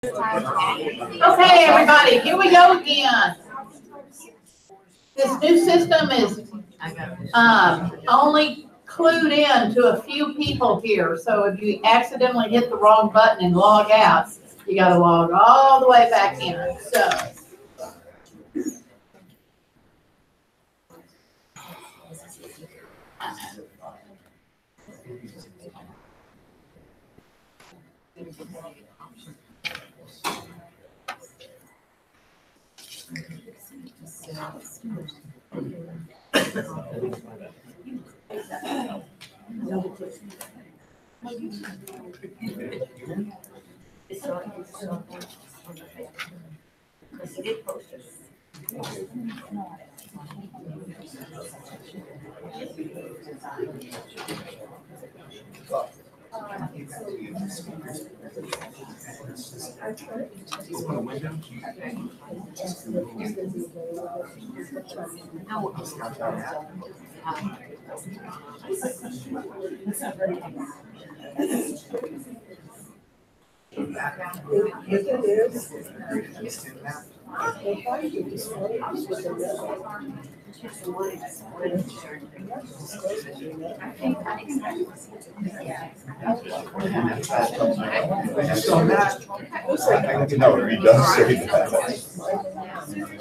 Okay, everybody, here we go again. This new system is only clued in to a few people here. So if you accidentally hit the wrong button and log out, you got to log all the way back in. So.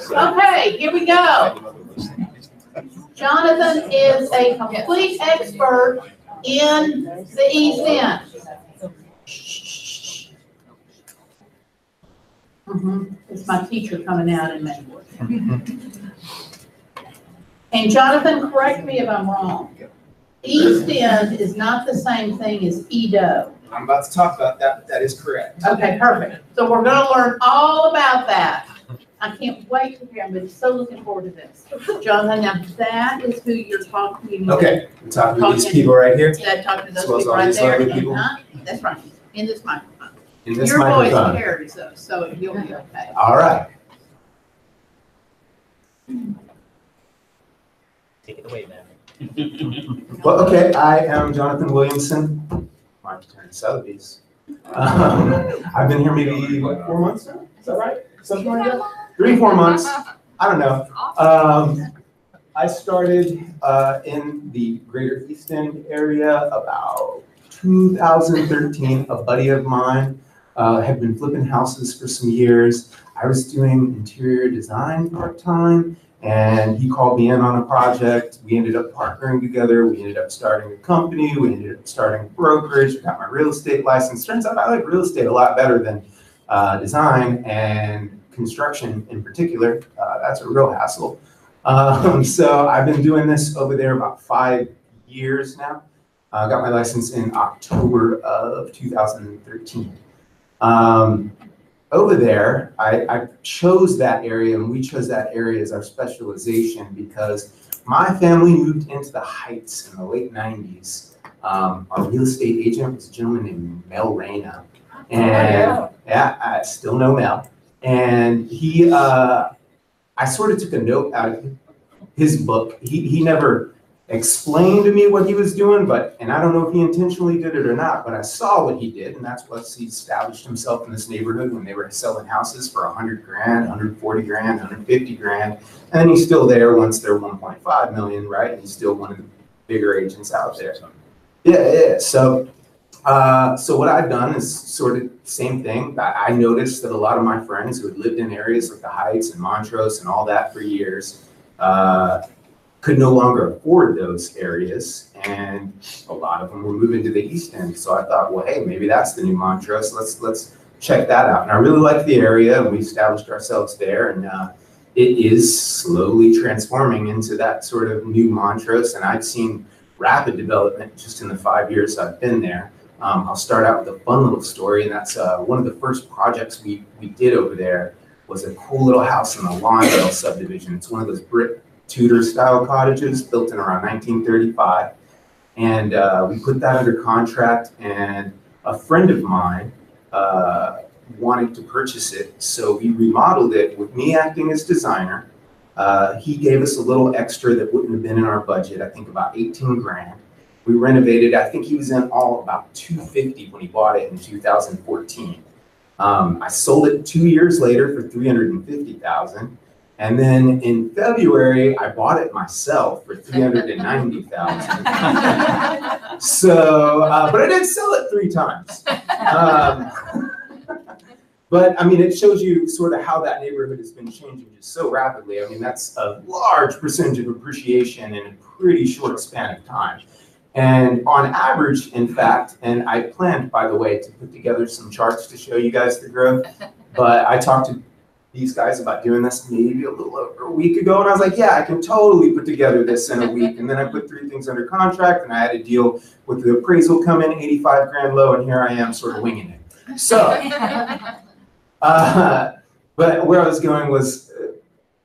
Okay, here we go. Jonathan is a complete expert in the East End. It's my teacher coming out in May. And Jonathan, correct me if I'm wrong. East End is not the same thing as Edo. I'm about to talk about that, but that is correct. Okay, perfect. So we're going to learn all about that. I can't wait to hear. I'm so looking forward to this. Jonathan, now that is who you're talking to. Okay, we're talking to these people right here. Yeah, talking to those people right there. That's right. In this microphone. Your microphone. voice carries those, so you'll be okay. All right. Take it away, man. Well, okay, I am Jonathan Williamson. I'm turning Sotheby's. I've been here maybe, what, 4 months now? Is that right? Something like that? 3 or 4 months. I don't know. I started in the greater East End area about 2013. A buddy of mine had been flipping houses for some years. I was doing interior design part-time, and he called me in on a project. We ended up partnering together. We ended up starting a company. We ended up starting a brokerage. We got my real estate license. Turns out I like real estate a lot better than design and construction in particular. That's a real hassle. So I've been doing this over there about 5 years now. I got my license in October of 2013. Over there, I chose that area, and we chose that area as our specialization because my family moved into the Heights in the late 90s. Our real estate agent was a gentleman named Mel Reyna. And yeah, I still know Mel. And he, I sort of took a note out of his book. He never explained to me what he was doing, and I don't know if he intentionally did it or not, but I saw what he did, and that's what he established himself in this neighborhood when they were selling houses for 100 grand, 140 grand, 150 grand, and then he's still there once they're 1.5 million, right? And he's still one of the bigger agents out there. Yeah. So what I've done is sort of the same thing. I noticed that a lot of my friends who had lived in areas like the Heights and Montrose and all that for years could no longer afford those areas, and a lot of them were moving to the East End. So I thought, well, hey, maybe that's the new Montrose. Let's check that out. And I really liked the area, and we established ourselves there, and it is slowly transforming into that sort of new Montrose, and I've seen rapid development just in the 5 years I've been there. I'll start out with a fun little story, and that's one of the first projects we did over there was a cool little house in the Lawndale subdivision. It's one of those brick Tudor style cottages built in around 1935. And we put that under contract, and a friend of mine wanted to purchase it. So we remodeled it with me acting as designer. He gave us a little extra that wouldn't have been in our budget, I think about 18 grand. We renovated, I think he was in all about 250 when he bought it in 2014. I sold it 2 years later for $350,000. And then in February, I bought it myself for $390,000. So, but I did sell it 3 times. But I mean, it shows you sort of how that neighborhood has been changing just so rapidly. I mean, that's a large percentage of appreciation in a pretty short span of time. And on average, in fact, and I planned, by the way, to put together some charts to show you guys the growth, but I talked to these guys about doing this maybe a little over a week ago, and I was like, yeah, I can totally put together this in a week. And then I put 3 things under contract, and I had a deal with the appraisal come in 85 grand low, and here I am sort of winging it. So, but where I was going was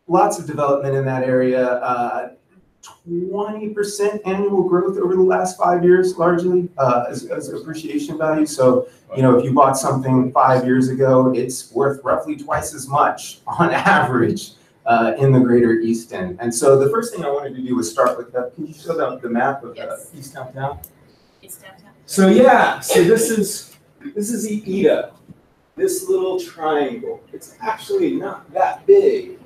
lots of development in that area, 20% annual growth over the last 5 years, largely as appreciation value. So, you know, if you bought something 5 years ago, it's worth roughly twice as much on average in the greater East End. And so the first thing I wanted to do was start with that. Can you show the map of East Downtown? East Downtown. So yeah, so this is Edo. This little triangle. It's actually not that big.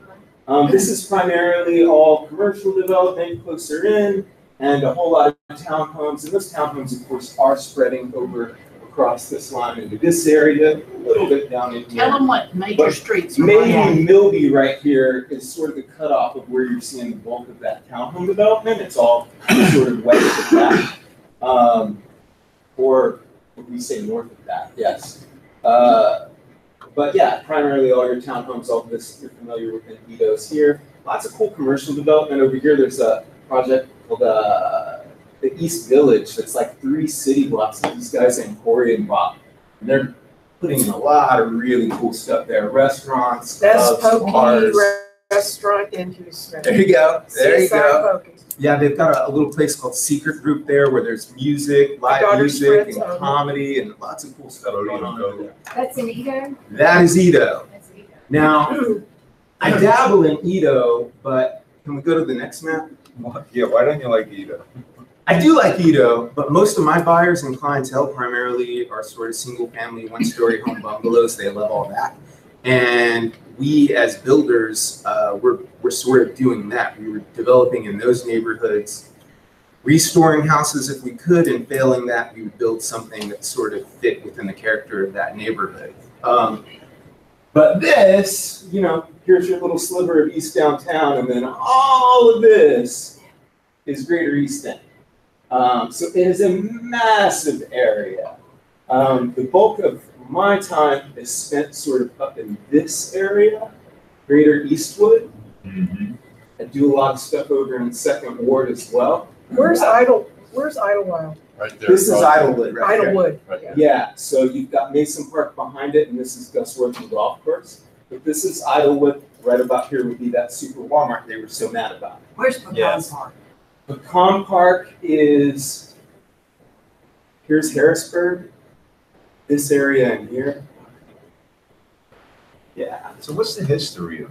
This is primarily all commercial development closer in, and a whole lot of townhomes. And those townhomes, of course, are spreading over across this line into this area, a little bit down in here. Tell them what major streets are. Maybe Milby right here is sort of the cutoff of where you're seeing the bulk of that townhome development. It's all sort of west of that, or would we say north of that? Yes. But yeah, primarily all your townhomes, all of this you're familiar with in Edo's here. Lots of cool commercial development over here. There's a project called the East Village that's like 3 city blocks that these guys in Corey and Bob. And they're putting in a lot of really cool stuff there. Restaurants, Best clubs, bars. restaurant in Houston. There you go. There you Seaside go. Pokies. Yeah, they've got a little place called Secret Group there where there's music, live daughter's music, friends and own it. comedy, and lots of cool stuff going on over there. That's in Edo? That is Edo. That's in Edo. Now, I dabble in Edo, but can we go to the next map? Yeah, why don't you like Edo? I do like Edo, but most of my buyers and clientele primarily are sort of single family, 1-story home bungalows. They love all that. And we as builders, we're sort of doing that. We were developing in those neighborhoods, restoring houses if we could, and failing that, we would build something that sort of fit within the character of that neighborhood. But this, you know, here's your little sliver of East Downtown, and then all of this is Greater East End. So it is a massive area. The bulk of my time is spent sort of up in this area, Greater Eastwood. Mm-hmm. I do a lot of stuff over in 2nd Ward as well. Where's Idlewild? Right there. This is Idlewood right there. Idlewood. Right there. Yeah, so you've got Mason Park behind it, and this is Gus Worthing Golf Course. But this is Idlewood. Right about here would be that super Walmart they were so mad about. Where's Pecan Yes. Park? Pecan Park is, here's Harrisburg, this area in here. Yeah. So what's the history of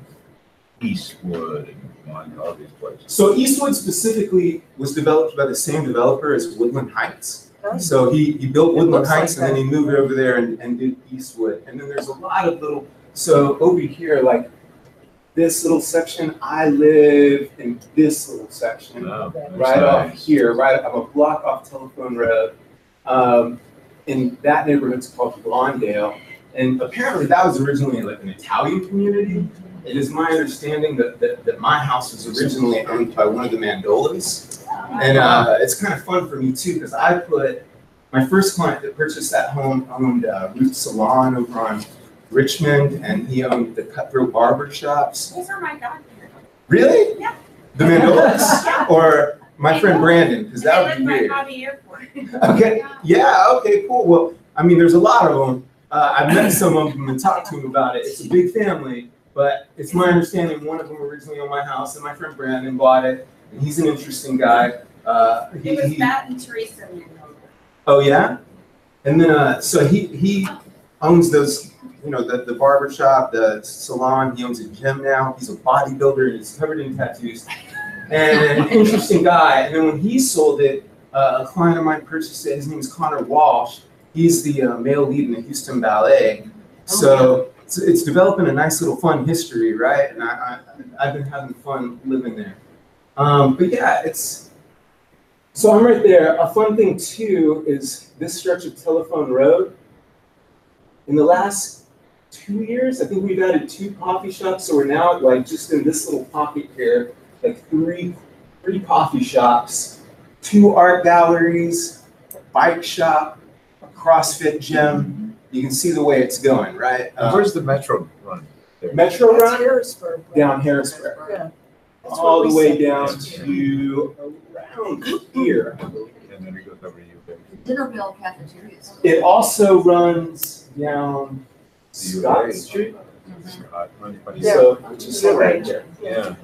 Eastwood and all these places? So Eastwood specifically was developed by the same developer as Woodland Heights. Huh? So he built It Woodland looks like Heights and then that. he moved over there and did Eastwood. And then there's a lot of little, so over here, like this little section, I live in this little section. Oh, Right off nice. here, right, I'm a block off Telephone Road. In that neighborhood's called Glendale. And apparently that was originally like an Italian community. It is my understanding that my house was originally owned by one of the Mandolas. And it's kind of fun for me too, because I put, my first client that purchased that home owned Ruth Salon over on Richmond, and he owned the Cutthroat Barber Shops. Those are my dog. Really? Yeah. The Mandolas? Or my friend Brandon, because that would be They live weird. right by the airport. Okay, yeah, okay, cool. Well, I mean, there's a lot of them. I've met some of them and talked to them about it. It's a big family, but it's my understanding one of them originally owned my house, and my friend Brandon bought it. And he's an interesting guy. It was that and Teresa Mandola. Oh yeah, and then so he owns those, you know, the barber shop, the salon. He owns a gym now. He's a bodybuilder. He's covered in tattoos, and an interesting guy. And then when he sold it, a client of mine purchased it. His name is Connor Walsh. He's the male lead in the Houston Ballet. So it's developing a nice little fun history, right? And I've been having fun living there. But yeah, so I'm right there. A fun thing too is this stretch of Telephone Road. In the last 2 years, I think we've added 2 coffee shops. So we're now like just in this little pocket here, like three coffee shops, 2 art galleries, a bike shop, a CrossFit gym. You can see the way it's going, right? Where's the Metro run? Metro That's run Harrisburg. down Harrisburg, Yeah. That's all where the we way sit. down to around here, I believe. And then it goes over to you. Dinnerville cafeteria. It also runs down Scott Street, Scott, funny. Yeah. so which is right there. Yeah.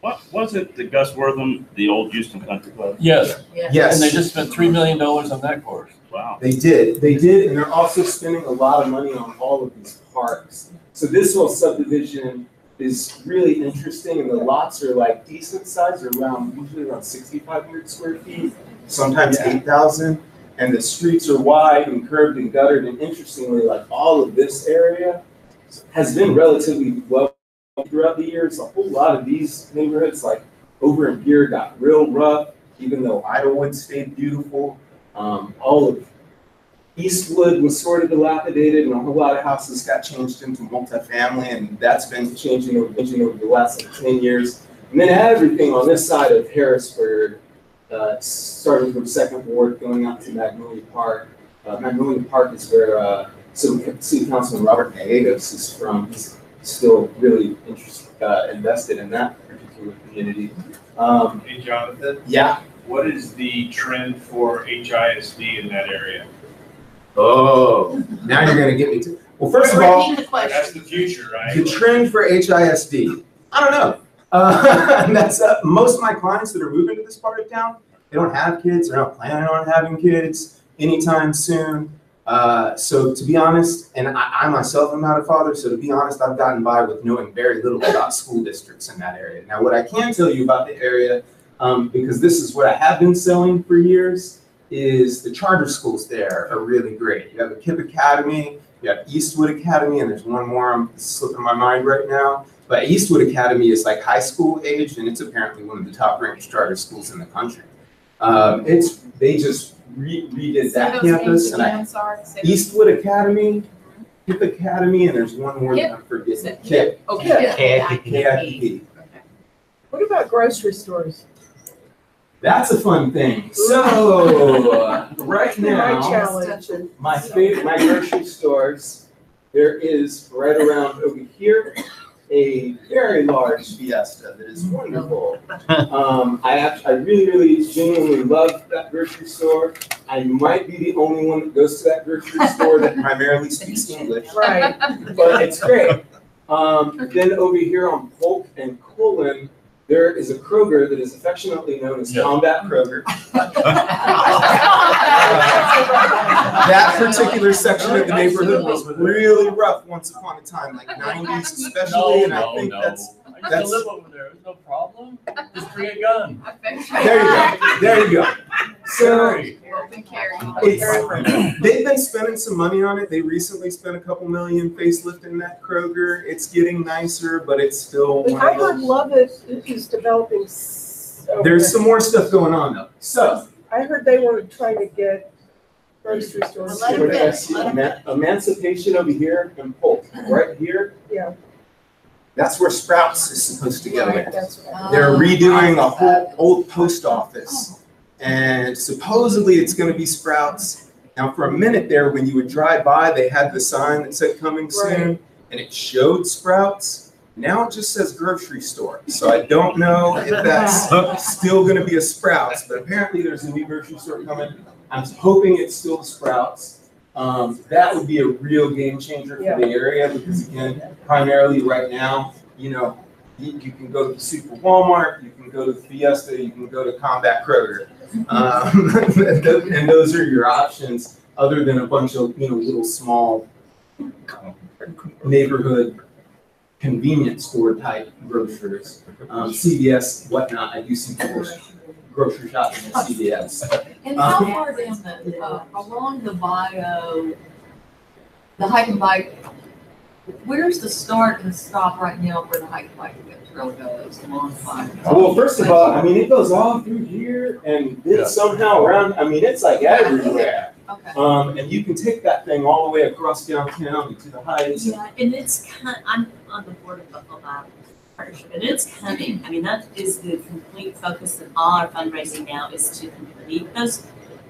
What, wasn't the Gus Wortham, the old Houston Country Club? Yes, Yes. and they just spent $3 million on that course. Wow. They did, and they're also spending a lot of money on all of these parks. So this whole subdivision is really interesting, and the lots are like decent size, they're usually around 6,500 square feet, sometimes 8,000. And the streets are wide and curved and guttered, and interestingly, like all of this area has been relatively well throughout the years. A whole lot of these neighborhoods, like over in here, got real rough, even though Idlewood stayed beautiful. All of Eastwood was sort of dilapidated, and a whole lot of houses got changed into multifamily, and that's been changing over the last like 10 years. And then everything on this side of Harrisburg, starting from Second Ward, going out to Magnolia Park. Magnolia Park is where City Councilman Robert Gallegos is from. He's still really invested in that particular community. Hey, Jonathan, Yeah. what is the trend for HISD in that area? Oh, now you're gonna get me to. Well, first of all, Repeat the That's question. the future, right? the trend for HISD, I don't know. That's most of my clients that are moving to this part of town. They don't have kids. They're not planning on having kids anytime soon. So to be honest, and I myself am not a father, so to be honest, I've gotten by with knowing very little about school districts in that area. Now, what I can tell you about the area, because this is what I have been selling for years, is the charter schools there are really great. You have a KIPP Academy, you have Eastwood Academy, and there's one more I'm slipping my mind right now. But Eastwood Academy is like high school age, and it's apparently one of the top ranked charter schools in the country. They just redid that campus, and I'm sorry. Eastwood Academy, KIPP Academy, and there's one more that I'm forgetting. KIPP. Okay. KIPP. What about grocery stores? That's a fun thing. So right My now, challenge. my grocery stores, there is right around over here a very large Fiesta that is wonderful. I really genuinely love that grocery store. I might be the only one that goes to that grocery store that primarily speaks English, Right. but it's great. Then over here on Polk and Cullen, there is a Kroger that is affectionately known as Combat Kroger. That particular section of the neighborhood was really rough once upon a time, like 90s especially, and I think that's. I used to live over there, there's no problem, just bring a gun. There you go. So Open carry. they've been spending some money on it. They recently spent a couple million facelifting that Kroger. It's getting nicer, but it's still one I of heard those. Lovett is developing. There's some more stuff going on though. So I heard they were trying to get grocery stores. Let what them did I go. see? Emancipation over here and Polk, right here. Yeah. That's where Sprouts is supposed to go in. Right, that's what They're redoing a whole old post office, and supposedly it's going to be Sprouts. Now, for a minute there, when you would drive by, they had the sign that said "Coming Soon," and it showed Sprouts. Now it just says grocery store. So I don't know if that's still going to be a Sprouts, but apparently there's a new grocery store coming. I'm hoping it's still Sprouts. That would be a real game changer for the area because, again, primarily right now, you know, you can go to the Super Walmart, you can go to the Fiesta, you can go to Combat Kroger. And those are your options other than a bunch of, you know, little small neighborhood convenience store type grocers, CVS, whatnot. I do see people grocery shopping at CVS. And how far down along the bio, the hike and bike, where's the start and stop right now where the hike and bike trail goes along the bio? Well, first of all, I mean, it goes all through here and then somehow around, I mean, it's like everywhere. Okay. And you can take that thing all the way across downtown to the heights. Yeah, and I'm on the board of Buffalo Bible Partnership, and it's coming. I mean, that is the complete focus of all our fundraising now is to complete those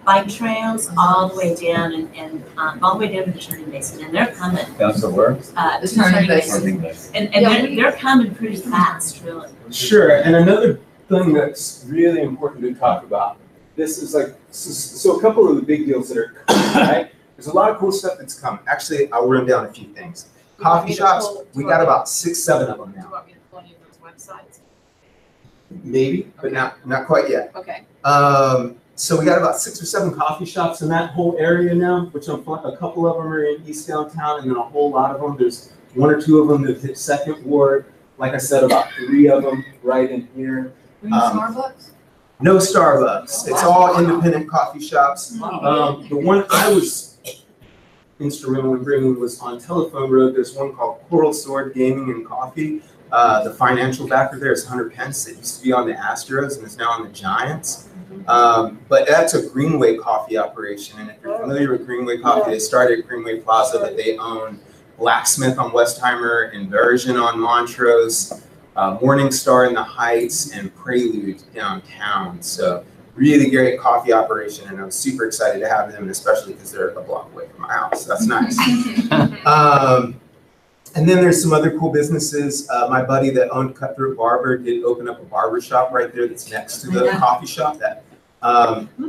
bike trails all the way down and all the way down to the turning basin, and they're coming. That's the word? The The turning turning basin. basin, and they're coming pretty fast, really. Sure, and another thing that's really important to talk about, this is like, so a couple of the big deals that are coming, right? There's a lot of cool stuff that's coming. Actually, I'll run down a few things. Coffee shops, we got about 6, 7 of them Do you now. want me to pull any of those websites? Maybe, but not quite yet. Okay. So we got about 6 or 7 coffee shops in that whole area now, which a couple of them are in East Downtown, and then a whole lot of them, there's 1 or 2 of them that hit Second Ward. Like I said, about 3 of them right in here. Starbucks? No Starbucks. It's all independent coffee shops. The one I was instrumental in bringing was on Telephone Road. There's one called Coral Sword Gaming and Coffee. The financial backer there is Hunter Pence. It used to be on the Astros and is now on the Giants. But that's a Greenway Coffee operation. And if you're familiar with Greenway Coffee, they started at Greenway Plaza, but they own Blacksmith on Westheimer, Inversion on Montrose, Morning Star in the Heights, and Prelude downtown. So really great coffee operation, and I'm super excited to have them, and especially because they're a block away from my house. So that's nice. And then there's some other cool businesses. My buddy that owned Cutthroat Barber did open up a barber shop right there that's next to the coffee shop. That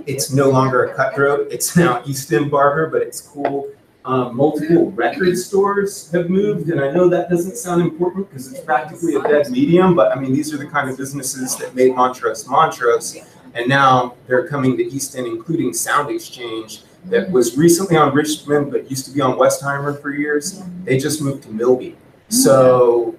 it's no longer a Cutthroat, it's now East End Barber, but it's cool. Multiple record stores have moved, and I know that doesn't sound important because it's practically a dead medium, but I mean, these are the kind of businesses that made Montrose Montrose, and now they're coming to East End, including Sound Exchange, that was recently on Richmond, but used to be on Westheimer for years. They just moved to Milby. So,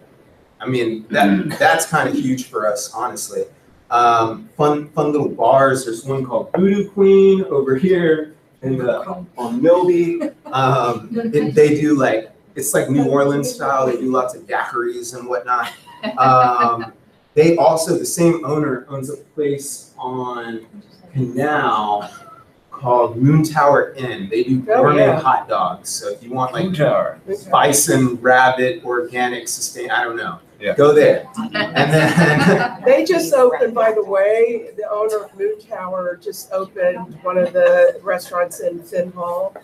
I mean, that's kind of huge for us, honestly. Fun little bars. There's one called Voodoo Queen over here on Milby. They do like, it's like New Orleans style. They do lots of daiquiris and whatnot. They also, the same owner owns a place on Canal called Moon Tower Inn. They do gourmet hot dogs. So if you want like bison, rabbit, organic, sustain, I don't know. Yeah. Go there. And then They just opened, by the way, the owner of Moon Tower just opened one of the restaurants in Finn Hall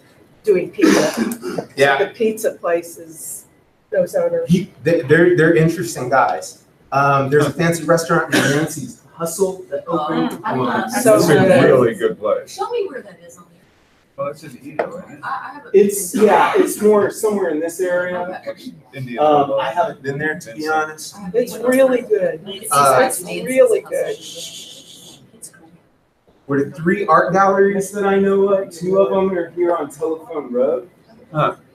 doing pizza. yeah, The pizza places, those owners. they're interesting guys. There's a fancy restaurant in Nancy's Hustle that opened. I love So It's a good. really good place. Show me where that is on here. Well, it's in Edo, isn't it? I haven't. It's more somewhere in this area. Okay. India. I haven't been there, to be honest. It's really good. It's really good. We're the 3 art galleries that I know of. 2 of them are here on Telephone Road.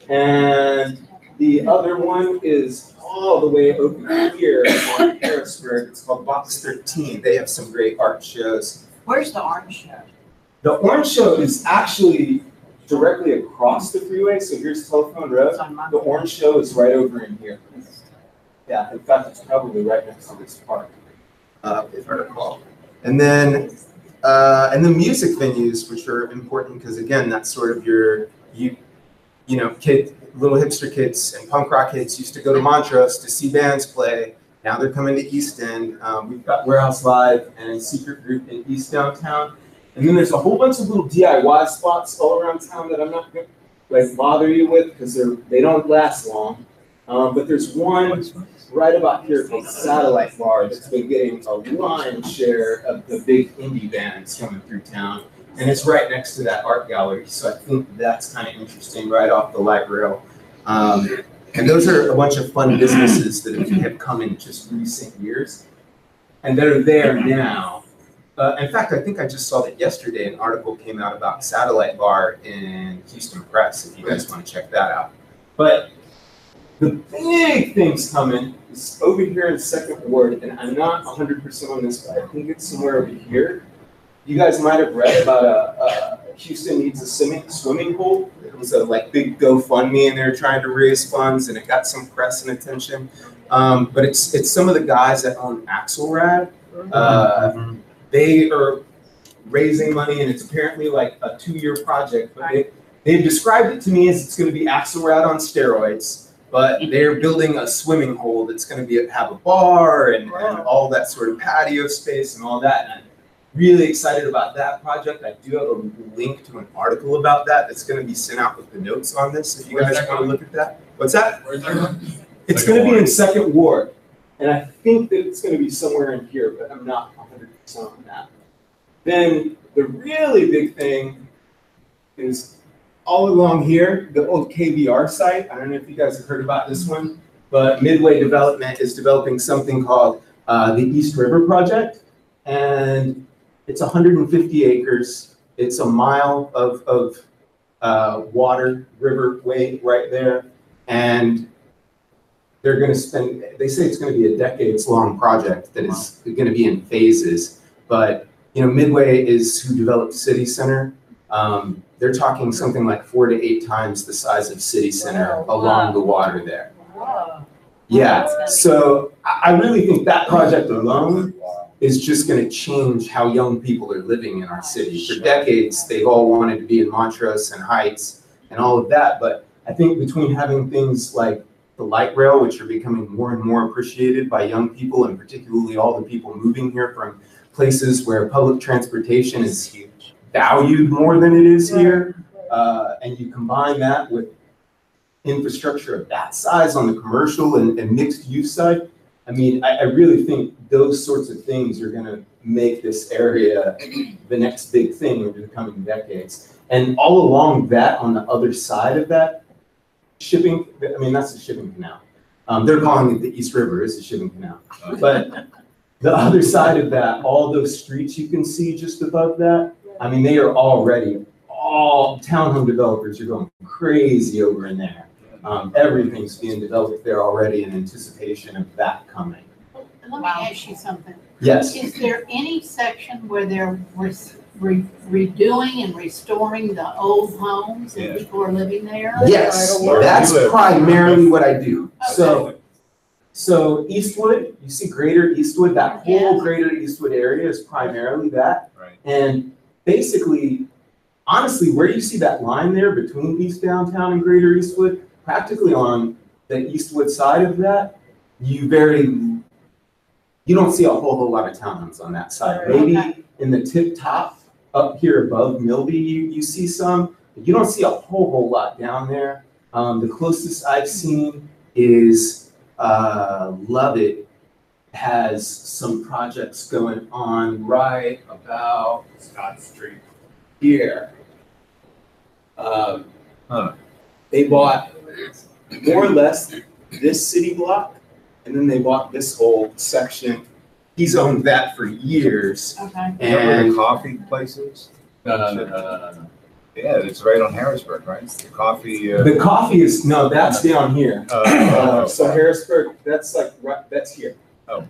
And the other one is all the way over here on Harrisburg. It's called Box 13. They have some great art shows. Where's the orange show? The Orange Show is actually directly across the freeway. So here's Telephone Road. The Orange Show is right over in here. Yeah, in fact, it's probably right next to this park, if I recall. And then music venues, which are important because again, that's sort of your, little hipster kids and punk rock kids used to go to Montrose to see bands play. Now they're coming to East End. We've got Warehouse Live and Secret Group in East Downtown. And then there's a whole bunch of little DIY spots all around town that I'm not going to bother you with because they don't last long. But there's one right about here called Satellite Bar that's been getting a lion's share of the big indie bands coming through town. And it's right next to that art gallery. So I think that's kind of interesting right off the light rail. And those are a bunch of fun businesses that have come in just recent years and that are there now. In fact, I think I just saw that yesterday an article came out about Satellite Bar in Houston Press, if you guys want to check that out. But the big thing's coming is over here in Second Ward, and I'm not 100% on this, but I think it's somewhere over here. you guys might have read about Houston needs a swimming pool. It was a like big GoFundMe, and they were trying to raise funds, and it got some press and attention. But it's some of the guys that own Axelrad. They are raising money, and it's apparently like a 2-year project. But they've described it to me as it's going to be Axelrad on steroids. But they're building a swimming hole that's going to have a bar and all that sort of patio space and all that. And I'm really excited about that project. I do have a link to an article about that that's going to be sent out with the notes on this. If you guys want to look at that. What's that? Where's that going? It's going to be in Second Ward. And I think that it's going to be somewhere in here, but I'm not 100% on that. Then the really big thing is all along here, the old KBR site. I don't know if you guys have heard about this one, but Midway Development is developing something called the East River Project. And it's 150 acres. It's a mile of water, riverway right there. And they're going to spend, they say it's going to be a decades-long project that is going to be in phases. But, you know, Midway is who developed City Center. They're talking something like 4 to 8 times the size of City Center along the water there. Yeah, so I really think that project alone is just going to change how young people are living in our city. For decades, they've all wanted to be in Montrose and Heights and all of that. But I think between having things like the light rail, which are becoming more and more appreciated by young people, and particularly all the people moving here from places where public transportation is valued more than it is here, and you combine that with infrastructure of that size on the commercial and mixed use side, I mean, I really think those sorts of things are going to make this area the next big thing over the coming decades. And all along that, on the other side of that, shipping, I mean, that's the shipping canal. They're calling it the East River, it's a shipping canal. But the other side of that, all those streets you can see just above that, I mean, they are already, all townhome developers are going crazy over in there. Everything's being developed there already in anticipation of that coming. Let me ask you something. Yes. Is there any section where they're redoing and restoring the old homes and people are living there? Yes, that's primarily what I do. So Eastwood, you see Greater Eastwood, that whole Greater Eastwood area is primarily that. Right. And basically, honestly, where you see that line there between East Downtown and Greater Eastwood, practically on the Eastwood side of that, you don't see a whole lot of townhomes on that side. Maybe in the tip top up here above Milby, you see some, but you don't see a whole lot down there. The closest I've seen is Lovett has some projects going on right about Scott Street here. They bought more or less this city block, and then they bought this whole section. He's owned that for years. Okay. Is that where the And coffee place is? No. Yeah, it's right on Harrisburg, right? The coffee. the coffee is, no, that's down here. So Harrisburg, that's like, right, that's here. Oh,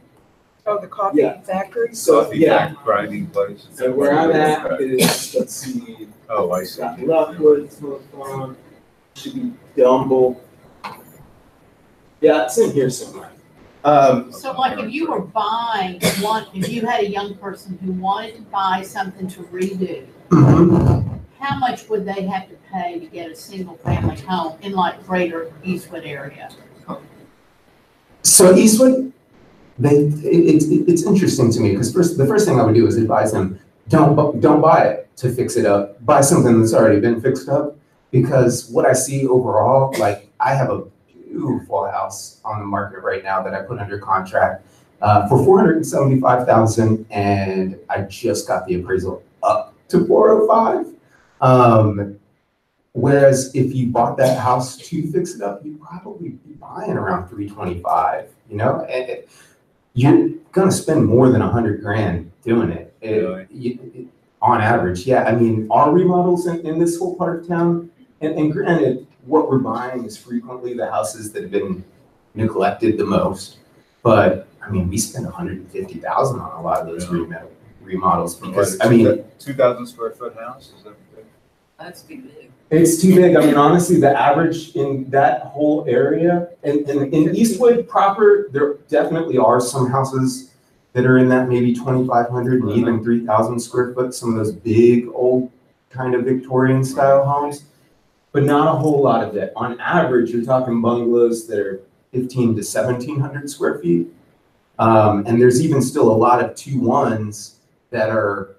the coffee factory? So, Coffee yeah. grinding place. So where I'm at is, let's see, Oh, I see. got Lovewood, Telephone, should be Dumble. Yeah, it's in here somewhere. So like if you were buying one, if you had a young person who wanted to buy something to redo, how much would they have to pay to get a single family home in like Greater Eastwood area? So Eastwood, it's interesting to me because the first thing I would do is advise them, don't buy it to fix it up. Buy something that's already been fixed up, because what I see overall, like I have a beautiful house on the market right now that I put under contract for $475,000, and I just got the appraisal up to $405,000. Whereas if you bought that house to fix it up, you'd probably be buying around $325,000. You know, and you're gonna spend more than $100,000 doing it. On average, yeah. I mean, our remodels in this whole part of town, and granted, what we're buying is frequently the houses that have been neglected the most. But I mean, we spend $150,000 on a lot of those remodels because, I mean, 2,000 square foot house, is that? That's too big. it's too big. I mean, honestly, the average in that whole area, and in Eastwood proper, there definitely are some houses that are in that maybe 2,500 and even 3,000 square foot, some of those big old kind of Victorian style homes, but not a whole lot of it. On average, you're talking bungalows that are 1,500 to 1,700 square feet. And there's even still a lot of 2-1s that are,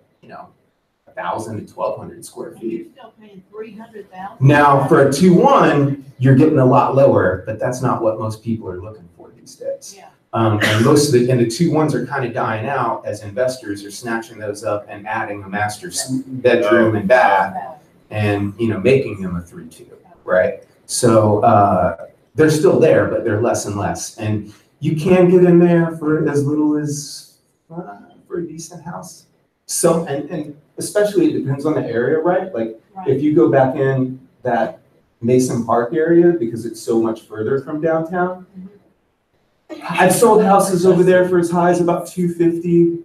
1,000 to 1,200 square And feet. you're still paying 300,000? Now, for a 2-1, you're getting a lot lower, but that's not what most people are looking for these days. Yeah. And most of the 2-1s are kind of dying out as investors are snatching those up and adding a master bedroom and bath and, making them a 3-2, right? So they're still there, but they're less and less. And you can get in there for as little as, for a decent house. So, and especially it depends on the area, right? Like if you go back in that Mason Park area, because it's so much further from downtown, I've sold houses over there for as high as about 250.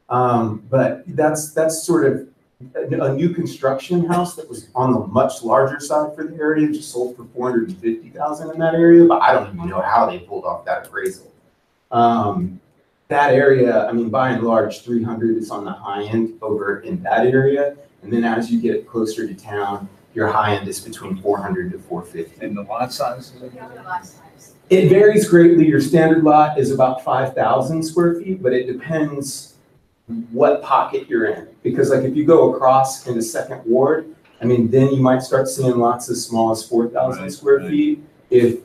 But that's sort of a new construction house that was on the much larger side for the area, just sold for 450,000 in that area, but I don't even know how they pulled off that appraisal. That area, I mean, by and large, 300 is on the high end over in that area. And then as you get closer to town, your high end is between 400 to 450. And the lot size? It varies greatly. Your standard lot is about 5,000 square feet, but it depends what pocket you're in. Because like if you go across in the second ward, I mean, then you might start seeing lots as small as 4,000 square feet. If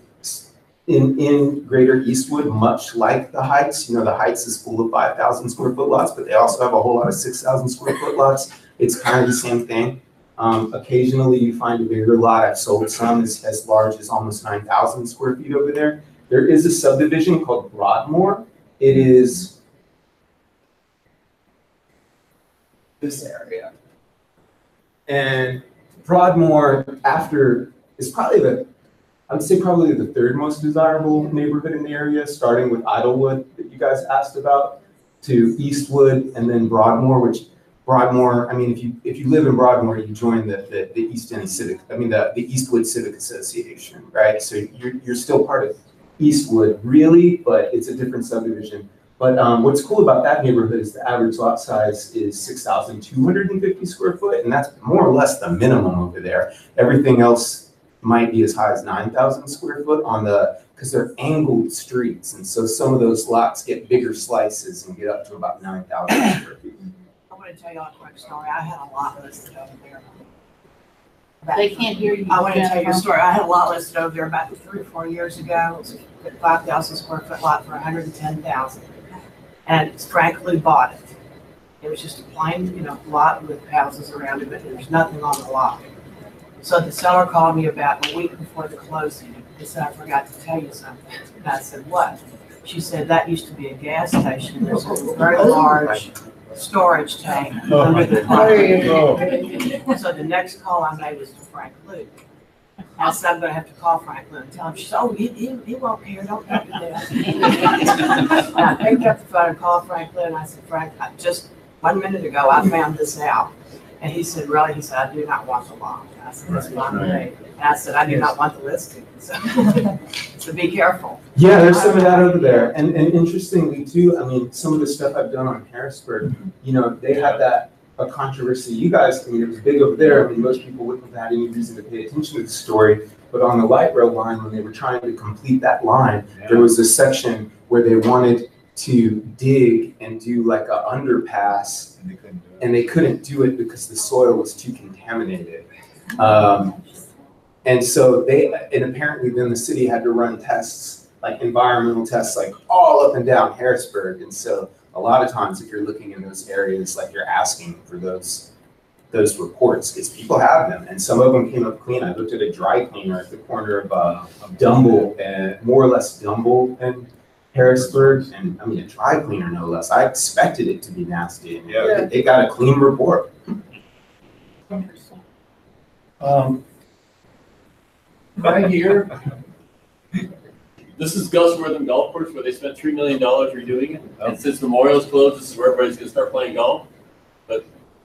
in Greater Eastwood, much like the Heights, the Heights is full of 5,000 square foot lots, but they also have a whole lot of 6,000 square foot lots. It's kind of the same thing. Occasionally you find a bigger lot. I've sold some as large as almost 9,000 square feet over there. There is a subdivision called Broadmoor. It is this area. And Broadmoor is probably I would say probably the third most desirable neighborhood in the area, starting with Idlewood that you guys asked about, to Eastwood, and then Broadmoor, which Broadmoor, I mean, if you live in Broadmoor, you join the East End the Eastwood Civic Association, right? So you're still part of Eastwood, really, but it's a different subdivision. But what's cool about that neighborhood is the average lot size is 6,250 square foot, and that's more or less the minimum over there. Everything else might be as high as 9,000 square foot because they're angled streets, and so some of those lots get bigger slices and get up to about 9,000 square feet. I want to tell you a quick story. I had a lot listed over there. They can't hear you. I want to tell you a Jennifer. story. I had a lot listed over there about 3 or 4 years ago. It was a 5,000 square foot lot for 110,000, and Frank Lou bought it. It was just a plain, lot with houses around it, but there was nothing on the lot. So the seller called me about a week before the closing. He said, "I forgot to tell you something." And I said, "What?" She said, "That used to be a gas station. There's a very large storage tank under the property." So the next call I made was to Frank Luke. I said, "I'm gonna have to call Frank Luke and tell him." She said, "Oh, he won't care. Don't do that." And I picked up the phone and called Frank Luke, and I said, "Frank, just 1 minute ago, I found this out." And he said, "Really?" He said, "I do not want the lot." I said, "That's fine with me." And I said, "I do not want the listing." So be careful. Yeah, there's some of that over there. And interestingly too, I mean, some of the stuff I've done on Harrisburg, they had a controversy. You guys, I mean, it was big over there. I mean, most people wouldn't have had any reason to pay attention to the story. But on the light rail line, when they were trying to complete that line, there was a section where they wanted to dig and do like a underpass, and they couldn't do it because the soil was too contaminated. And so and apparently then the city had to run tests, like environmental tests, like all up and down Harrisburg. And so a lot of times if you're looking in those areas, like you're asking for those reports, because people have them, and some of them came up clean. I looked at a dry cleaner at the corner of Dumble, and more or less Dumble and Harrisburg, and I mean a dry cleaner no less. I expected it to be nasty, and they got a clean report. Right here, this is Gus Wortham Golf Course where they spent $3 million redoing it. And since Memorial's closed, this is where everybody's gonna start playing golf.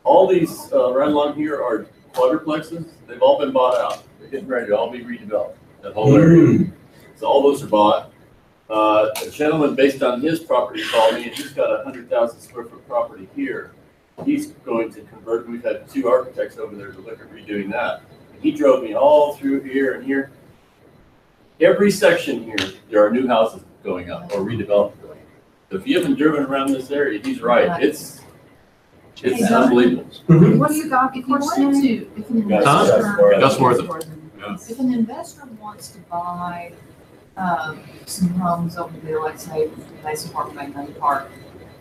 All these right along here are quadruplexes. They've all been bought out. They're getting ready to all be redeveloped. That whole area. So all those are bought. A gentleman based on his property called me, and he's got a 100,000 square foot property here. He's going to convert. We've had 2 architects over there to look at redoing that. And he drove me all through here and here. Every section here, there are new houses going up or redeveloped going up. So if you haven't driven around this area, he's right. It's unbelievable. What do you got? If you wanted to, if an if an investor wants to buy some homes over there, like say Mason Park, Magnolia Park,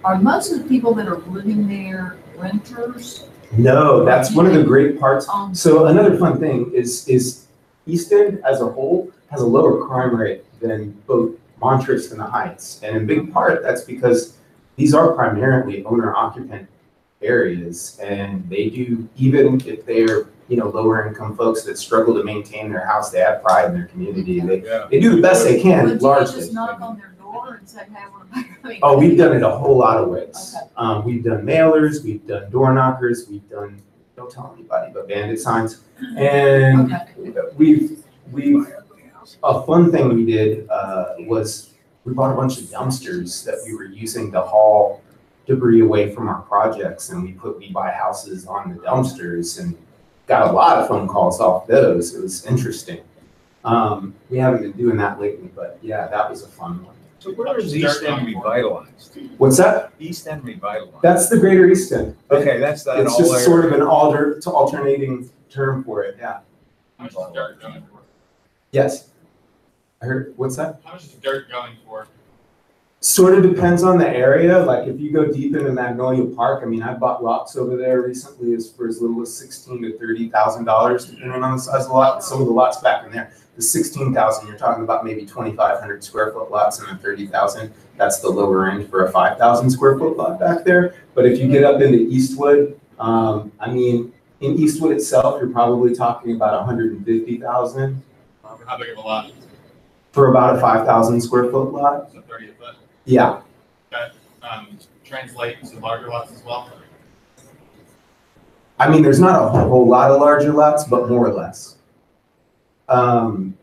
are most of the people that are living there renters? No, that's one of the great parts. So another fun thing is East End as a whole has a lower crime rate than both Montrose and the Heights. And in big part, that's because these are primarily owner-occupant areas, and they do, even if they're, you know, lower income folks that struggle to maintain their house, they have pride in their community. They do the best they can, Would you largely. just knock on their door and say, hey, I want to buy? I mean, Oh, we've done it a whole lot of ways. Okay. We've done mailers, we've done door knockers, we've done, don't tell anybody, but bandit signs. And we've a fun thing we did was we bought a bunch of dumpsters that we were using to haul debris away from our projects, and we buy houses on the dumpsters and got a lot of phone calls off those. It was interesting. We haven't been doing that lately, but yeah, that was a fun one. So where is East End revitalized? What's that? East End revitalized. That's the Greater East End. Okay, that's that. It's just sort of an alternating term for it. Yeah. How much is dirt going for? Yes. I heard. What's that? How much is dirt going for? Sort of depends on the area. Like if you go deep into Magnolia Park, I mean, I bought lots over there recently for as little as $16,000 to $30,000, depending on the size of the lot. Some of the lots back in there, the 16,000, you're talking about maybe 2,500 square foot lots, and the 30,000, that's the lower end for a 5,000 square foot lot back there. But if you get up into Eastwood, I mean, in Eastwood itself, you're probably talking about 150,000. How big of a lot? For about a 5,000 square foot lot. So 30 a foot? Yeah. That translate to larger lots as well? I mean, there's not a whole lot of larger lots, but more or less. And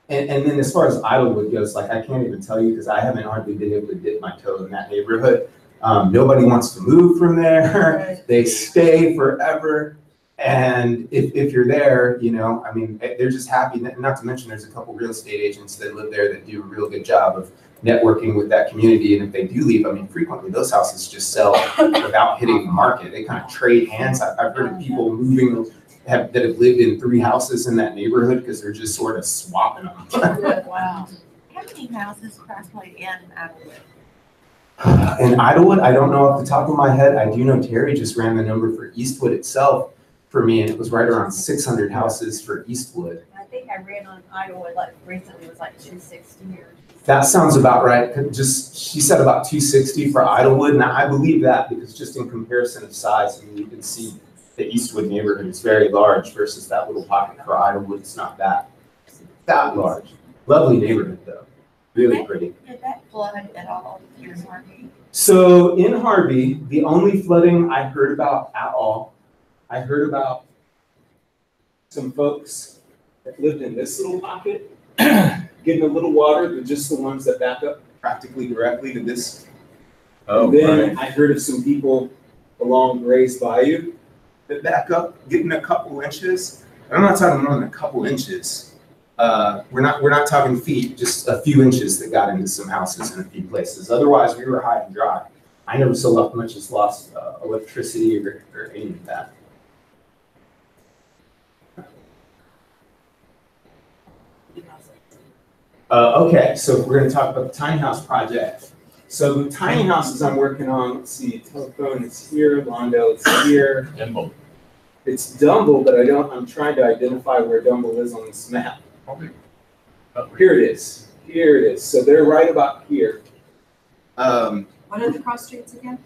then as far as Idlewood goes, like I can't even tell you because I haven't hardly been able to dip my toe in that neighborhood. Nobody wants to move from there. They stay forever. And if you're there, you know, I mean, they're just happy. Not to mention there's a couple real estate agents that live there that do a real good job of networking with that community. And if they do leave, I mean, frequently those houses just sell without hitting the market. They kind of trade hands. I've heard of people moving that have lived in 3 houses in that neighborhood because they're just sort of swapping them. Wow. How many houses approximately in Idlewood? In Idlewood, I don't know off the top of my head. I do know Terry just ran the number for Eastwood itself for me, and it was right around 600 houses for Eastwood. I think I read on Idlewood like recently it was like 260 or. That sounds about right. She said about 260 for Idlewood, and I believe that because just in comparison of size, I mean, you can see the Eastwood neighborhood is very large versus that little pocket for Idlewood. It's not that large. Lovely neighborhood though, really pretty. Did that flood at all here in Harvey? So in Harvey, the only flooding I heard about at all, I heard about some folks that lived in this little pocket, getting a little water, but just the ones that back up practically directly to this. Oh, and then right. I heard of some people along Gray's Bayou that back up, getting a couple inches. I'm not talking more than a couple inches. We're not talking feet, just a few inches that got into some houses in a few places. Otherwise, we were high and dry. I never so much as lost electricity or any of that. Okay, so we're going to talk about the tiny house project. So the tiny houses I'm working on, let's see, telephone is here, Londo is here. Dumble. It's Dumble, but I'm trying to identify where Dumble is on this map. Here it is. Here it is. So they're right about here. What are the cross streets again?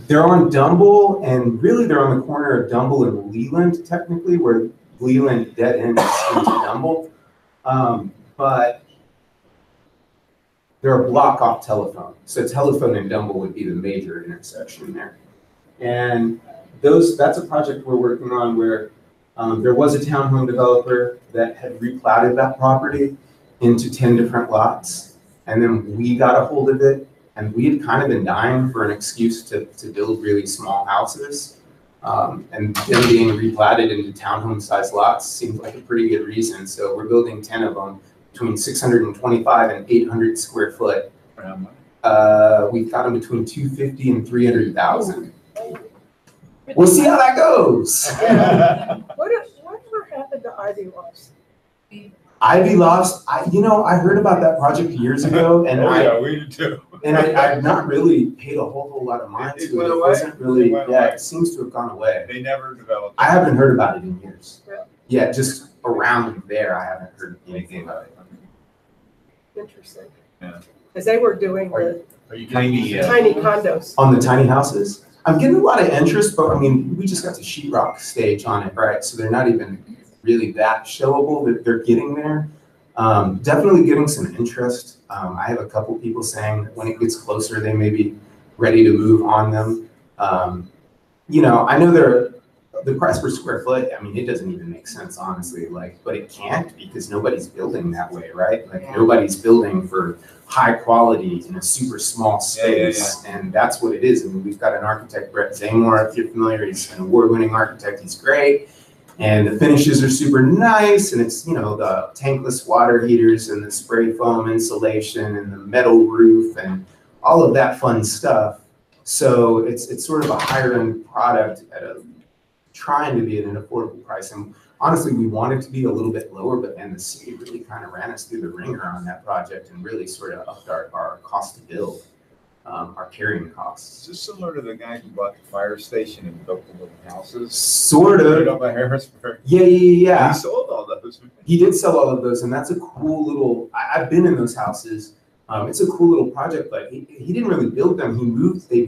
They're on Dumble, and really they're on the corner of Dumble and Leland, technically, where Leland dead ends into Dumble. But they're a block off Telephone. So Telephone and Dumble would be the major intersection there. And that's a project we're working on where there was a townhome developer that had replatted that property into 10 different lots. And then we got a hold of it, and we had kind of been dying for an excuse to build really small houses. And them being replatted into townhome sized lots seemed like a pretty good reason. So we're building 10 of them between 625 and 800 square foot. We've got them between 250 and 300,000. We'll see how that goes. Whatever happened to Ivy Loft? Ivy Lofts, I heard about that project years ago, and we did too. And I've not really paid a whole lot of mind to it. It wasn't really, it seems to have gone away. They never developed. I haven't heard about it in years. Yeah. Yeah, just around there, I haven't heard anything about it. Interesting. Yeah. Because they were doing the Tiny condos. On the tiny houses, I'm getting a lot of interest, but I mean, we just got the sheetrock stage on it, right? So they're not even really that showable that they're getting there. Definitely getting some interest. I have a couple people saying that when it gets closer, they may be ready to move on them. I know the price per square foot, I mean, it doesn't even make sense, honestly, but it can't because nobody's building that way, right? Nobody's building for high quality in a super small space. And that's what it is. I mean, we've got an architect, Brett Zamor, if you're familiar, he's an award-winning architect, he's great. And the finishes are super nice, and it's, the tankless water heaters and the spray foam insulation and the metal roof and all of that fun stuff. So it's sort of a higher end product trying to be at an affordable price. And honestly, we wanted to be a little bit lower, but then the city really kind of ran us through the ringer on that project and really sort of upped our cost to build, our carrying costs. Is this similar to the guy who bought the fire station and built the little houses? Sort of. Right up by Harrisburg. Yeah. He sold all those. He did sell all of those, and that's a cool little, I've been in those houses. It's a cool little project, but he didn't really build them. They moved They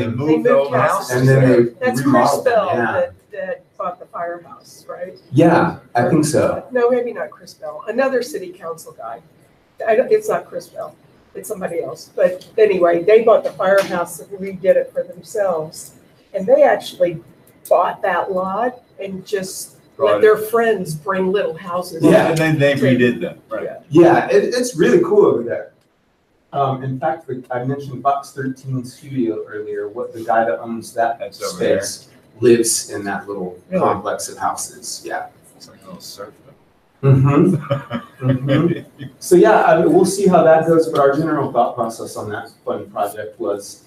moved the old houses. houses. And then they That's Chris remodeled Bell them. that bought the firehouse, right? Yeah, I think so. No, maybe not Chris Bell. Another city council guy. It's not Chris Bell. It's somebody else. But anyway, they bought the firehouse and redid it for themselves. And they actually bought that lot and just let their friends bring little houses. Yeah, and then they redid them. Right. Yeah, it's really cool over there. In fact, I mentioned Box 13 Studio earlier. The guy that owns that space lives in that little complex of houses. Yeah. It's like a little surf. So yeah, we'll see how that goes. But our general thought process on that fun project was,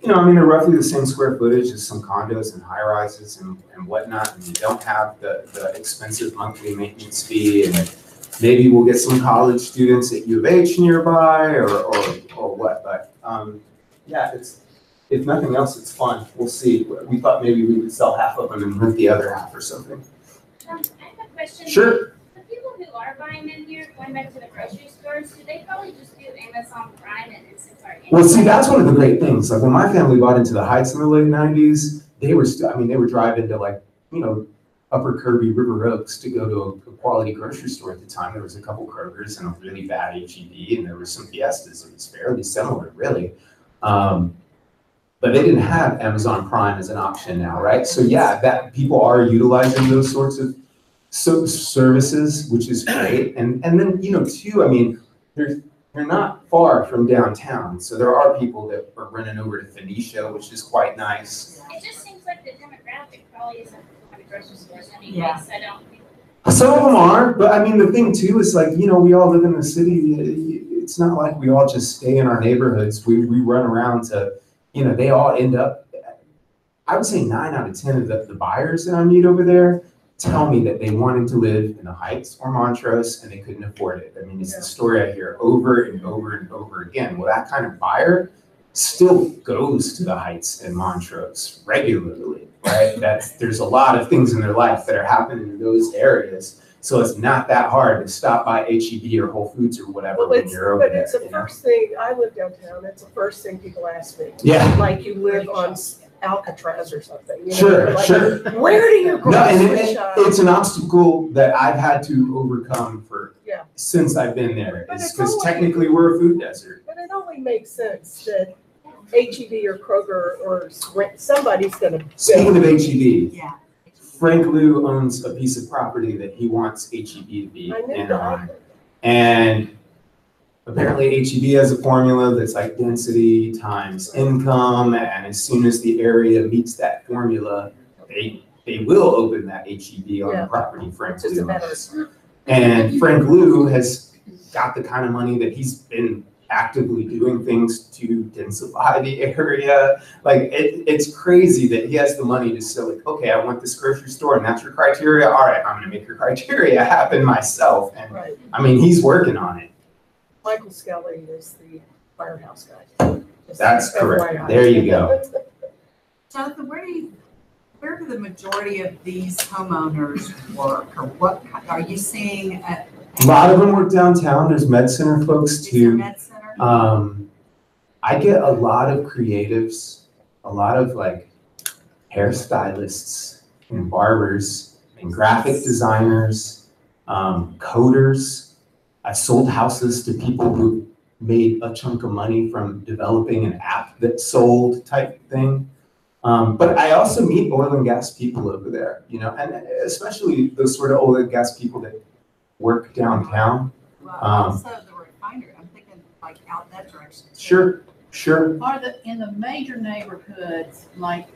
they're roughly the same square footage as some condos and high rises and whatnot, and you don't have the expensive monthly maintenance fee, and maybe we'll get some college students at U of H nearby or what. But yeah, if nothing else, it's fun. We'll see. We thought maybe we would sell half of them and rent the other half or something. I have a question. Sure. The people who are buying in here, going back to the grocery stores, do they probably just do Amazon Prime and Instacart? Well, see, that's one of the great things. Like when my family bought into the Heights in the late 90s, they were driving to Upper Kirby, River Oaks to go to a quality grocery store at the time. There was a couple Krogers and a really bad H-E-B, and there were some Fiestas. It was fairly similar, really. But they didn't have Amazon Prime as an option now, right? So yeah, that people are utilizing those sorts of services, which is great. And then, too, they're not far from downtown. So there are people that are running over to Phoenicia, which is quite nice. It just seems like the demographic probably isn't going to grocery stores anyway, Yeah. so I don't. Some of them are, but the thing too is we all live in the city. It's not like we all just stay in our neighborhoods. We run around to, they all end up, I would say 9 out of 10 of the buyers that I meet over there tell me that they wanted to live in the Heights or Montrose and they couldn't afford it. It's the story I hear over and over and over again. Well, that kind of buyer still goes to the Heights and Montrose regularly, right? There's a lot of things in their life that are happening in those areas. So it's not that hard to stop by H-E-B or Whole Foods or whatever when you're over there. But it's the first thing, I live downtown, it's the first thing people ask me. Yeah. Like you live on Alcatraz or something. Sure. Where do you grocery shop? It's an obstacle that I've had to overcome since I've been there. Because technically we're a food desert. But it only makes sense that HEB or Kroger or somebody's gonna. Speaking of HEB, Yeah. Frank Liu owns a piece of property that he wants HEB to be I knew in that. on. And apparently HEB has a formula that's like density times income, and as soon as the area meets that formula, they will open that HEB on the property Frank It's just a Liu matter owns. of. And Frank Liu has got the kind of money that he's been actively doing things to densify the area. Like it's crazy that he has the money to say like, okay, I want this grocery store and that's your criteria. All right, I'm gonna make your criteria happen myself. And Right. I mean, he's working on it. Michael Skelly is the firehouse guy. Just That's correct. FYI. There you go. Jonathan, where do the majority of these homeowners work, or what are you seeing at? A lot of them work downtown. There's med center folks Is there too. med center? I get a lot of creatives, a lot of like hairstylists and barbers and graphic designers, coders. I've sold houses to people who made a chunk of money from developing an app that sold type thing. But I also meet oil and gas people over there, you know, and especially those sort of oil and gas people that work downtown. Well, also the refinery, I'm thinking like out that direction. Sure, sure. In the major neighborhoods, like,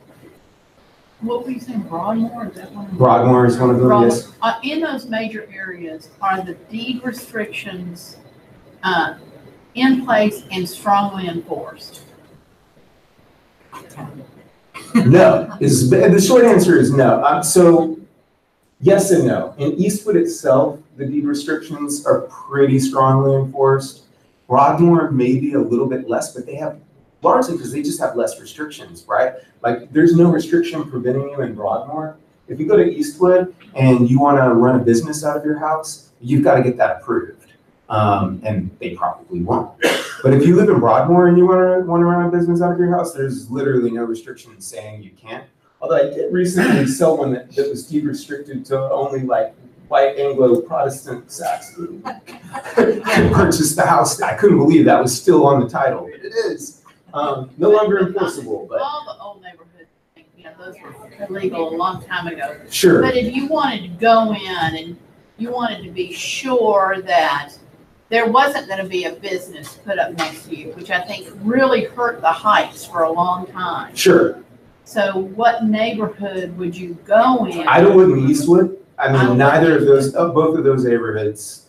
what were you saying, Broadmoor, is that one? Broadmoor is one of them, yes. In those major areas, are the deed restrictions in place and strongly enforced? No, the short answer is no. So yes and no. In Eastwood itself, the deed restrictions are pretty strongly enforced. Broadmoor maybe a little bit less, but they have largely because they just have less restrictions, right? Like there's no restriction preventing you in Broadmoor. If you go to Eastwood and you want to run a business out of your house, you've got to get that approved. And they probably won't. But if you live in Broadmoor and you want to run a business out of your house, there's literally no restriction saying you can't. Although I did recently sell one that was deed restricted to only like white Anglo Protestant Saxon. I purchased the house. I couldn't believe that was still on the title, but it is. No longer enforceable, but. All the old neighborhoods, you know, those were illegal a long time ago. Sure. But if you wanted to go in and you wanted to be sure that there wasn't going to be a business put up next to you, which I think really hurt the Heights for a long time. Sure. So what neighborhood would you go in? I don't live in Eastwood. I mean, neither of those, both of those neighborhoods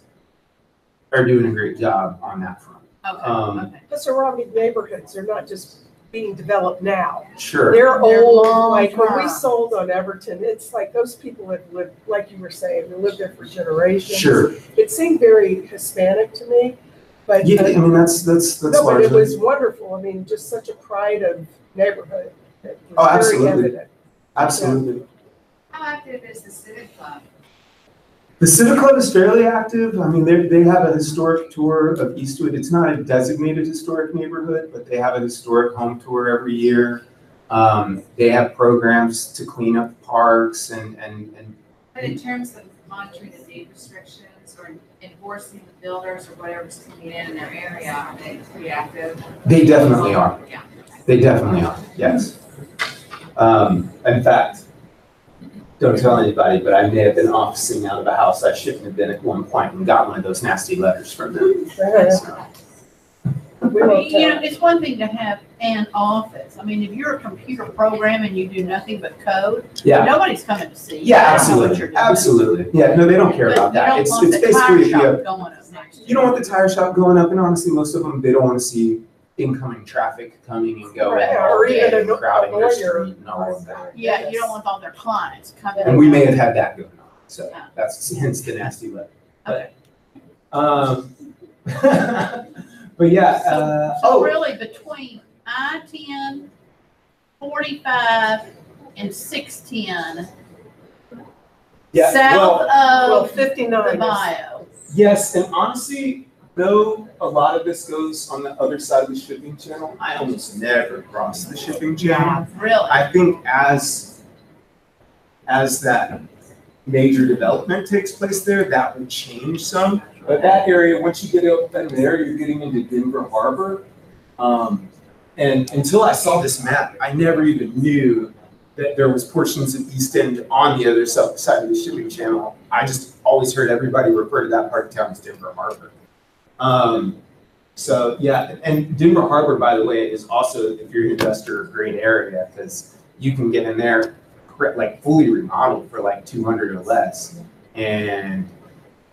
are doing a great job on that front. Okay. The surrounding neighborhoods are not just being developed now. Sure. They're They're old, long like when we term. sold on Everton, it's like those people have lived, like you were saying, they lived there for generations. Sure. It seemed very Hispanic to me, but. Yeah, I mean, that's No, but it largely. was wonderful. I mean, just such a pride of neighborhood. It was Oh, very absolutely. evident. Absolutely. How active is the Civic Club? The Civic Club is fairly active. I mean, they have a historic tour of Eastwood. It's not a designated historic neighborhood, but they have a historic home tour every year. They have programs to clean up parks and. But in terms of monitoring the deed restrictions or enforcing the builders or whatever's coming in their area, are they pretty active? They definitely are. Yeah. They definitely are, yes. In fact, don't tell anybody, but I may have been officing out of a house I shouldn't have been at one point and got one of those nasty letters from them. So, We won't You know, tell. it's one thing to have an office. I mean, if you're a computer program and you do nothing but code, yeah, nobody's coming to see you. yeah, They don't know what absolutely, you're doing. absolutely. Yeah, no, they don't care But about you that. don't It's want the basically tire if you shop have, going up next to you don't want the tire shop going up, and honestly, most of them, they don't want to see incoming traffic coming and going. Right, all or even day, a crowding their lawyer. street and all of that. Yeah, you don't want all their clients coming. And we may have had that going on, so Yeah. that's hence the nasty letter. Okay. But yeah, So really between I-10, 45, and 610, yeah, south Well, of 59 the is. bio. yes, and honestly, though a lot of this goes on the other side of the shipping channel, I almost never cross the shipping channel. Really? I think as that major development takes place there, that will change some. But that area, once you get up in there, you're getting into Denver Harbor. And until I saw this map, I never even knew that there was portions of East End on the other side of the shipping channel. I just always heard everybody refer to that part of town as Denver Harbor. So yeah, and Denver Harbor, by the way, is also, if you're an investor, a great area because you can get in there like fully remodeled for like 200 or less. And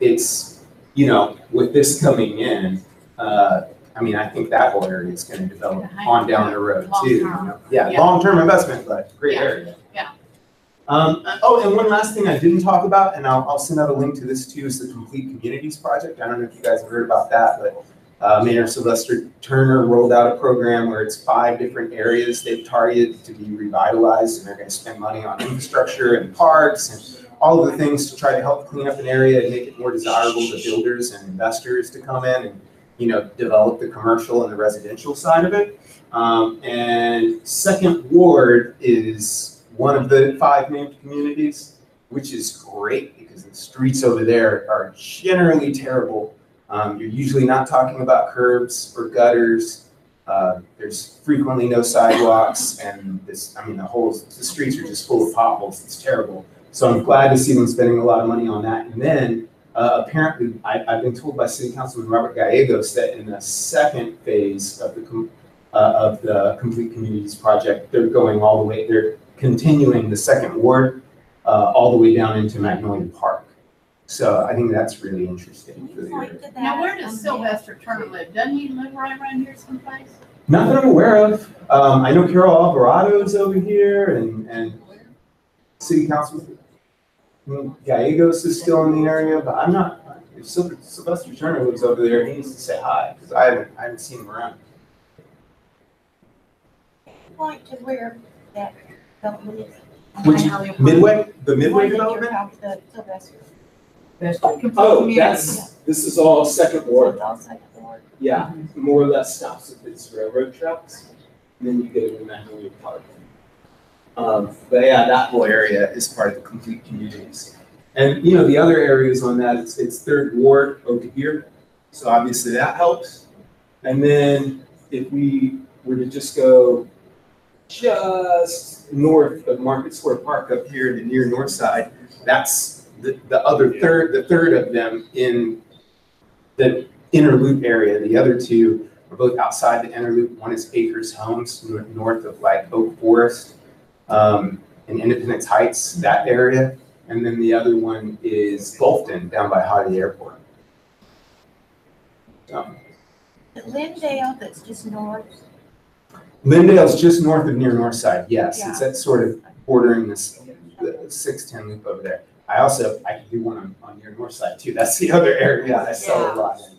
it's, you know, with this coming in, I mean, I think that whole area is going to develop on down the road too. You know? Yeah, long-term investment, but great area. Yeah. Oh, and one last thing I didn't talk about, and I'll send out a link to this too, is the Complete Communities Project. I don't know if you guys have heard about that, but Mayor Sylvester Turner rolled out a program where it's 5 different areas they've targeted to be revitalized, and they're going to spend money on infrastructure and parks and all of the things to try to help clean up an area and make it more desirable to builders and investors to come in and, you know, develop the commercial and the residential side of it. And Second Ward is one of the 5 named communities, which is great because the streets over there are generally terrible. You're usually not talking about curbs or gutters. There's frequently no sidewalks, and the streets are just full of potholes. It's terrible. So I'm glad to see them spending a lot of money on that. And then apparently, I've been told by City Councilman Robert Gallegos that in the second phase of the Complete Communities Project, they're going all the way. They're continuing the Second Ward all the way down into Magnolia Park. So I think that's really interesting for the area. Now, where does Sylvester Turner live? Doesn't he live right around here someplace? Not that I'm aware of. I know Carol Alvarado's over here, and City Councilman Gallegos is still in the area, but I'm not. If Sylvester Turner lives over there, he needs to say hi because I haven't seen him around. Point to where that development is. Which Midway? The Midway development? Oh, this is all Second Ward. Yeah, more or less stops at its railroad tracks, and then you get into Magnolia Park. But yeah, that whole area is part of the Complete Communities. And you know, the other areas on that, it's Third Ward over here. So obviously that helps. And then if we were to just go just north of Market Square Park up here, the near north side, that's the third of them in the inner loop area. The other 2 are both outside the inner loop. One is Acres Homes, north of like Oak Forest and Independence Heights, that area. And then the other one is Gulfton, down by Holiday Airport. Lindale, that's just north. Lindale's just north of near north side, yes. Yeah. It's that sort of bordering the 610 loop over there. I could do one on your north side too. That's the other area I sell a lot in.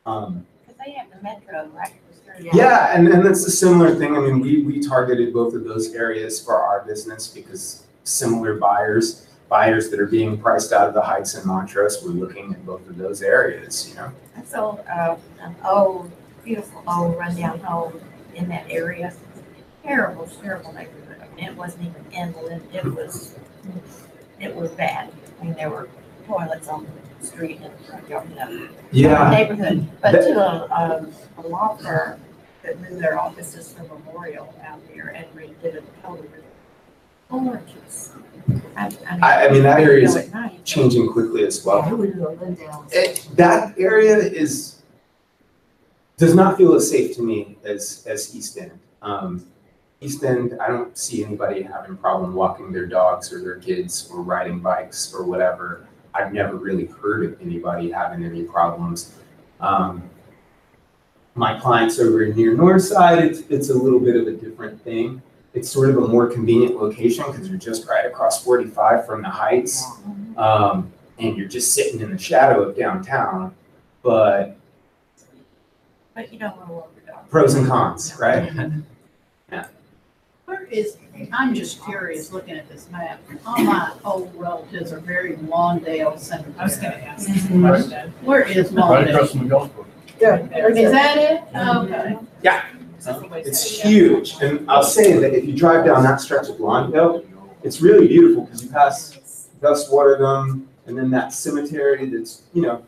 Because they have the metro, right? Yeah, and that's a similar thing. I mean, we targeted both of those areas for our business because similar buyers that are being priced out of the Heights and Montrose, we're looking at both of those areas, you know. I sold an old, beautiful old rundown home in that area. Terrible neighborhood. I mean, it wasn't even inland. It was bad. I mean, there were toilets on the street and the front yard, you know. Yeah. Neighborhood. But to a law firm that moved their offices from Memorial out there and redid it totally. Gorgeous. I mean, that area is changing quickly as well. That area does not feel as safe to me as East End. East End, I don't see anybody having a problem walking their dogs or their kids or riding bikes or whatever. I've never really heard of anybody having any problems. My clients over near North Side, it's a little bit of a different thing. It's sort of a more convenient location because you're just right across 45 from the Heights, and you're just sitting in the shadow of downtown. But you don't want to walk your dog. Pros and cons, right? Yeah. I'm just curious looking at this map. All my old relatives are buried in Lawndale Cemetery. I was gonna ask this question. Where is Right across Lawndale? from the golf course. Yeah. Is that it? Oh, okay. Yeah. It's huge, and I'll say that if you drive down that stretch of Lawndale, it's really beautiful because you pass Gus Waterdam, and then that cemetery that's, you know,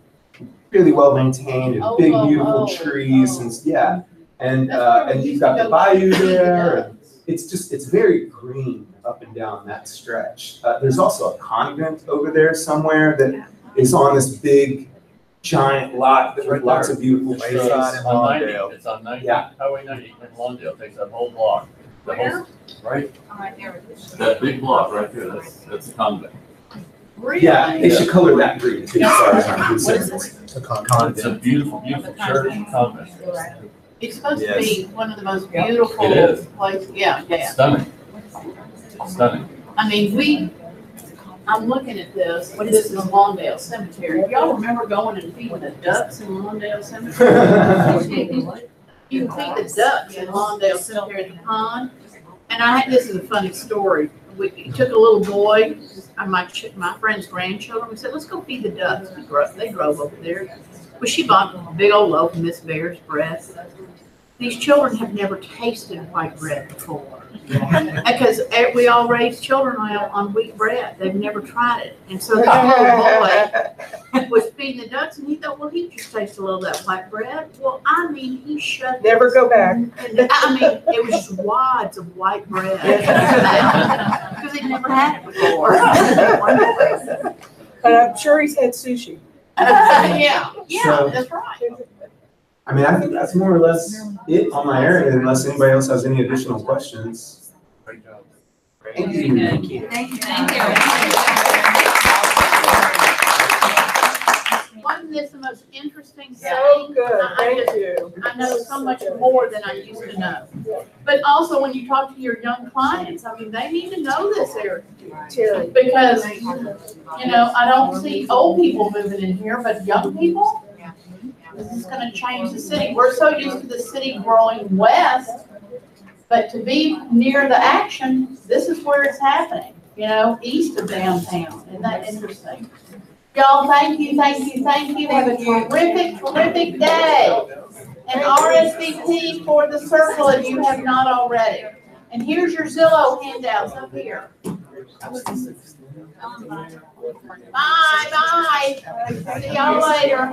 really well maintained and big beautiful trees, and yeah, And you've got the bayou there, and it's very green up and down that stretch. There's also a convent over there somewhere that is on this big, giant lot with lots of beautiful trees. It's on 90, it's on 90, Yeah. Highway 90 in Lawndale, takes that whole block. The whole, right, Right there. that big block right there, that's the convent. Really? Yeah, they should color that green too, as far as I'm concerned. It's a beautiful, beautiful church and convent. It's supposed to Yes. be one of the most beautiful It is. places. Yeah, yeah. Stunning. Stunning. I mean, I'm looking at this, this is Lawndale Cemetery. Y'all remember going and feeding the ducks in Lawndale Cemetery? You can feed the ducks in Lawndale Cemetery at the pond. And this is a funny story. We took a little boy, my friend's grandchildren, we said, let's go feed the ducks. They drove over there. Well, she bought a big old loaf of Miss Bear's bread. These children have never tasted white bread before. Because we all raise children on wheat bread. They've never tried it. And so the little boy was feeding the ducks, and he thought, well, he just tastes a little of that white bread. Well, I mean, he shut Never go back. And, I mean, it was just wads of white bread. Because he'd never had it before. And I'm sure he's had sushi. Yeah, So- that's right. I mean, I think that's more or less it on my area, unless anybody else has any additional questions. Great job. Thank you. Thank you. Thank you. Wasn't this the most interesting thing? So good, I thank just- you. I know so much more than I used to know. But also, when you talk to your young clients, I mean, they need to know this area. Terry. Because, I don't see old people moving in here, but young people, this is gonna change the city. We're so used to the city growing west, but to be near the action, this is where it's happening, east of downtown. Isn't that interesting? Y'all, thank you, thank you, thank you. Have a terrific, terrific day. And RSVP for the circle if you have not already. And here's your Zillow handouts up here. Bye, bye. See y'all later.